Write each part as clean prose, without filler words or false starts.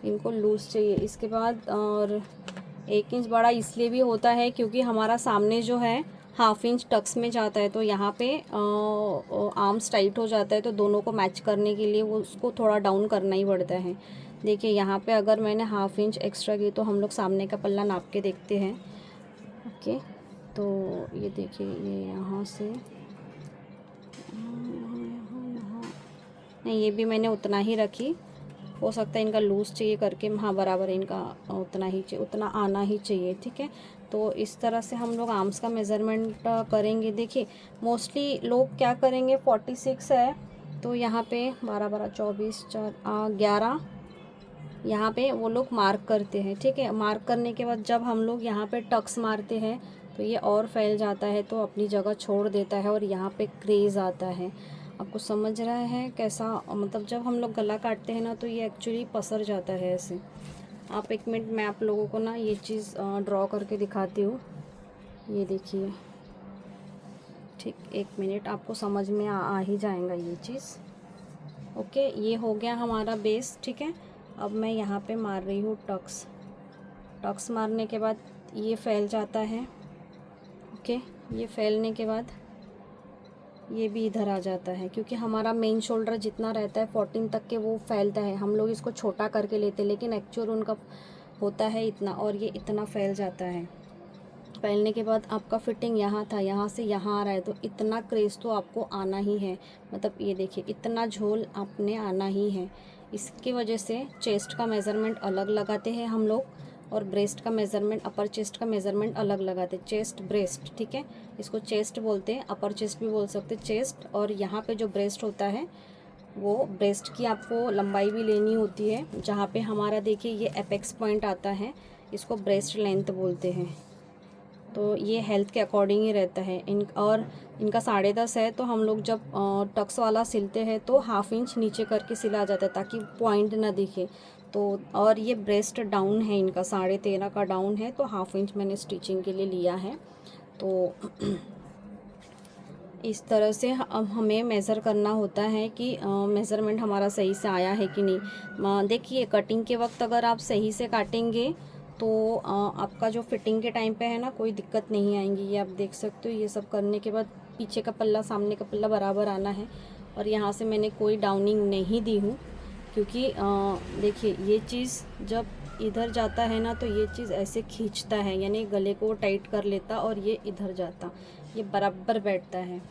इनको लूज़ चाहिए। इसके बाद और 1 इंच बड़ा इसलिए भी होता है क्योंकि हमारा सामने जो है 1/2 इंच टक्स में जाता है, तो यहाँ पे आर्म्स टाइट हो जाता है, तो दोनों को मैच करने के लिए वो उसको थोड़ा डाउन करना ही पड़ता है। देखिए यहाँ पे अगर मैंने 1/2 इंच एक्स्ट्रा की तो हम लोग सामने का पल्ला नाप के देखते हैं। ओके, तो ये देखिए ये यहाँ से नहीं, ये भी मैंने उतना ही रखी। हो सकता है इनका लूज़ चाहिए करके, हाँ बराबर इनका उतना ही चाहिए, उतना आना ही चाहिए। ठीक है, तो इस तरह से हम लोग आर्म्स का मेज़रमेंट करेंगे। देखिए मोस्टली लोग क्या करेंगे, 46 है तो यहाँ पे 12 12 24 4 11 यहाँ पे वो लोग मार्क करते हैं। ठीक है, मार्क करने के बाद जब हम लोग यहाँ पे टक्स मारते हैं तो ये और फैल जाता है, तो अपनी जगह छोड़ देता है और यहाँ पे क्रेज़ आता है। आपको समझ रहा है कैसा, मतलब जब हम लोग गला काटते हैं ना तो ये एक्चुअली पसर जाता है ऐसे। आप 1 मिनट, मैं आप लोगों को ना ये चीज़ ड्रॉ करके दिखाती हूँ। ये देखिए, ठीक 1 मिनट, आपको समझ में आ ही जाएगा ये चीज़। ओके, ये हो गया हमारा बेस। ठीक है, अब मैं यहाँ पे मार रही हूँ टक्स। टक्स मारने के बाद ये फैल जाता है। ओके, ये फैलने के बाद ये भी इधर आ जाता है, क्योंकि हमारा मेन शोल्डर जितना रहता है 14 तक के वो फैलता है। हम लोग इसको छोटा करके लेते हैं, लेकिन एक्चुअल उनका होता है इतना, और ये इतना फैल जाता है। फैलने के बाद आपका फिटिंग यहाँ था, यहाँ से यहाँ आ रहा है, तो इतना क्रेज तो आपको आना ही है। मतलब ये देखिए इतना झोल आपने आना ही है। इसकी वजह से चेस्ट का मेज़रमेंट अलग लगाते हैं हम लोग, और ब्रेस्ट का मेज़रमेंट, अपर चेस्ट का मेज़रमेंट अलग लगाते हैं। चेस्ट ब्रेस्ट, ठीक है, इसको चेस्ट बोलते हैं, अपर चेस्ट भी बोल सकते हैं चेस्ट। और यहाँ पे जो ब्रेस्ट होता है वो ब्रेस्ट की आपको लंबाई भी लेनी होती है। जहाँ पे हमारा देखिए ये एपेक्स पॉइंट आता है, इसको ब्रेस्ट लेंथ बोलते हैं। तो ये हेल्थ के अकॉर्डिंग ही रहता है। और इनका 10.5 है, तो हम लोग जब टक्स वाला सिलते हैं तो 1/2 इंच नीचे करके सिला जाता है ताकि पॉइंट ना दिखे। तो और ये ब्रेस्ट डाउन है, इनका 13.5 का डाउन है, तो 1/2 इंच मैंने स्टिचिंग के लिए लिया है। तो इस तरह से अब हमें मेज़र करना होता है कि मेज़रमेंट हमारा सही से आया है कि नहीं। देखिए कटिंग के वक्त अगर आप सही से काटेंगे तो आपका जो फिटिंग के टाइम पे है ना कोई दिक्कत नहीं आएंगी। ये आप देख सकते हो, ये सब करने के बाद पीछे का पल्ला सामने का पल्ला बराबर आना है। और यहाँ से मैंने कोई डाउनिंग नहीं दी हूँ, क्योंकि देखिए ये चीज़ जब इधर जाता है ना तो ये चीज़ ऐसे खींचता है, यानी गले को टाइट कर लेता और ये इधर जाता, ये बराबर बैठता है।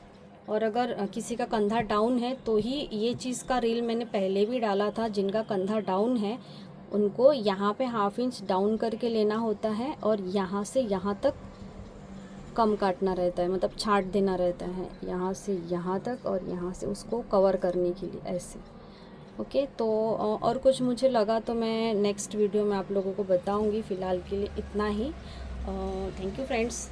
और अगर किसी का कंधा डाउन है तो ही ये चीज़ का रील मैंने पहले भी डाला था, जिनका कंधा डाउन है उनको यहाँ पे 1/2 इंच डाउन करके लेना होता है और यहाँ से यहाँ तक कम काटना रहता है, मतलब छाट देना रहता है यहाँ से यहाँ तक और यहाँ से उसको कवर करने के लिए ऐसे। ओके, तो और कुछ मुझे लगा तो मैं नेक्स्ट वीडियो में आप लोगों को बताऊंगी। फ़िलहाल के लिए इतना ही। Thank you friends.